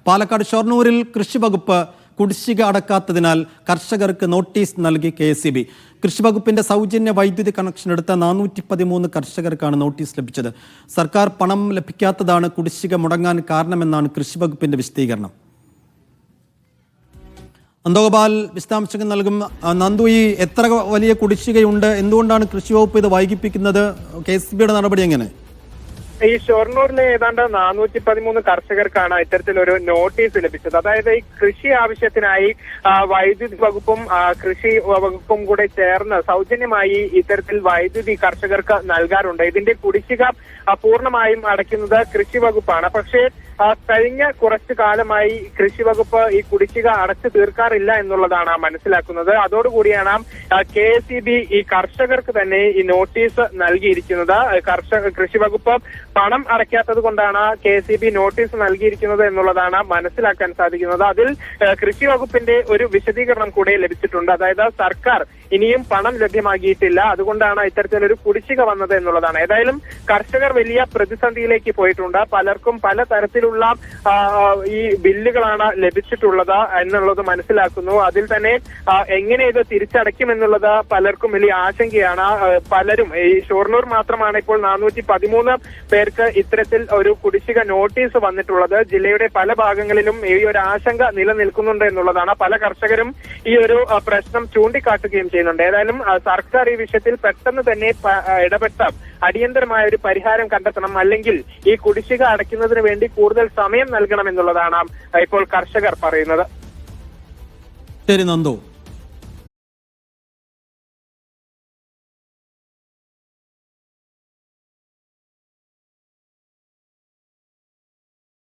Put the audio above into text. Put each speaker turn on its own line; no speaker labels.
പാലക്കാട് ഷൊർണൂരിൽ കൃഷിവകുപ്പ് കുടിശ്ശിക അടക്കാത്തതിനാൽ കർഷകർക്ക് നോട്ടീസ് നൽകി KSEB. കൃഷിവകുപ്പിന്റെ സൗജന്യ വൈദ്യുതി കണക്ഷൻ എടുത്ത 413 കർഷകർക്കാണ് നോട്ടീസ് ലഭിച്ചത്. സർക്കാർ പണം ലഭിക്കാത്തതാണ് കുടിശ്ശിക മുടങ്ങാൻ കാരണമെന്നാണ് കൃഷിവകുപ്പിന്റെ വിശദീകരണം. നന്ദഗോപാൽ വിശദാംശങ്ങൾ നൽകും. നന്ദു, ഈ എത്ര വലിയ കുടിശ്ശികയുണ്ട്? എന്തുകൊണ്ടാണ് കൃഷിവകുപ്പ് ഇത് വൈകിപ്പിക്കുന്നത്? KSEBയുടെ നടപടി എങ്ങനെ?
ഈ ഷൊർണൂരിലെ ഏതാണ്ട് 413 കർഷകർക്കാണ് ഇത്തരത്തിലൊരു നോട്ടീസ് ലഭിച്ചത്. അതായത് ഈ കൃഷി ആവശ്യത്തിനായി വൈദ്യുതി വകുപ്പും കൃഷി വകുപ്പും കൂടെ ചേർന്ന് സൗജന്യമായി ഇത്തരത്തിൽ വൈദ്യുതി കർഷകർക്ക് നൽകാറുണ്ട്. ഇതിന്റെ കുടിശ്ശിക പൂർണ്ണമായും അടയ്ക്കുന്നത് കൃഷി വകുപ്പാണ്. പക്ഷേ കഴിഞ്ഞ കുറച്ചു കാലമായി കൃഷി വകുപ്പ് ഈ കുടിശ്ശിക അടച്ചു തീർക്കാറില്ല എന്നുള്ളതാണ് മനസ്സിലാക്കുന്നത്. അതോടുകൂടിയാണ് KSEB ഈ കർഷകർക്ക് തന്നെ ഈ നോട്ടീസ് നൽകിയിരിക്കുന്നത്. കൃഷി വകുപ്പ് പണം അടയ്ക്കാത്തത് കൊണ്ടാണ് KSEB നോട്ടീസ് നൽകിയിരിക്കുന്നത് എന്നുള്ളതാണ് മനസ്സിലാക്കാൻ സാധിക്കുന്നത്. അതിൽ കൃഷി വകുപ്പിന്റെ ഒരു വിശദീകരണം കൂടെ ലഭിച്ചിട്ടുണ്ട്. അതായത് സർക്കാർ ഇനിയും പണം ലഭ്യമാക്കിയിട്ടില്ല, അതുകൊണ്ടാണ് ഇത്തരത്തിലൊരു കുടിശ്ശിക വന്നത് എന്നുള്ളതാണ്. ഏതായാലും കർഷകർ വലിയ പ്രതിസന്ധിയിലേക്ക് പോയിട്ടുണ്ട്. പലർക്കും പല തരത്തിലുള്ള ഈ ബില്ലുകളാണ് ലഭിച്ചിട്ടുള്ളത് എന്നുള്ളത് മനസ്സിലാക്കുന്നു. അതിൽ തന്നെ എങ്ങനെ ഇത് തിരിച്ചടയ്ക്കുമെന്നുള്ളത് പലർക്കും വലിയ ആശങ്കയാണ്. പലരും ഈ ഷൊർണൂർ മാത്രമാണ് ഇപ്പോൾ 413 പേർക്ക് ഇത്തരത്തിൽ ഒരു കുടിശ്ശിക നോട്ടീസ് വന്നിട്ടുള്ളത്. ജില്ലയുടെ പല ഭാഗങ്ങളിലും ഈ ഒരു ആശങ്ക നിലനിൽക്കുന്നുണ്ട് എന്നുള്ളതാണ്. പല കർഷകരും ഈ ഒരു പ്രശ്നം ചൂണ്ടിക്കാട്ടുകയും ചെയ്യുന്നുണ്ട്. ഏതായാലും സർക്കാർ ഈ വിഷയത്തിൽ പെട്ടെന്ന് തന്നെ ഇടപെട്ട അടിയന്തരമായ ഒരു പരിഹാരം കണ്ടെത്തണം, അല്ലെങ്കിൽ ഈ കുടിശ്ശിക അടയ്ക്കുന്നതിന് വേണ്ടി കൂടുതൽ സമയം നൽകണം എന്നുള്ളതാണ് ഇപ്പോൾ കർഷകർ പറയുന്നത്.
ശരി നന്ദു.